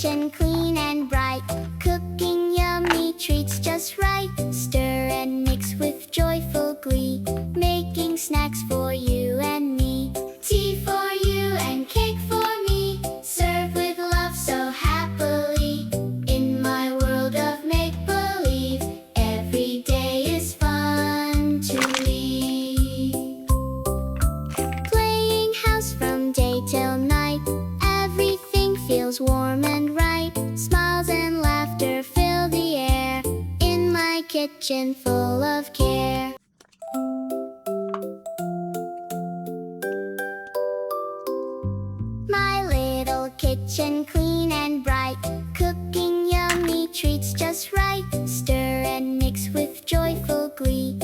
kitchen clean and bright, cooking yummy treats just right. Stir and mix with joyful glee, making snacks for you and me. Tea for you and cake for me, served with love so happily. In my world of make-believe, every day is fun to leave. Playing house from day till night, everything feels warm and right. Smiles and laughter fill the air, in my kitchen full of care. My little kitchen clean and bright, cooking yummy treats just right. Stir and mix with joyful glee,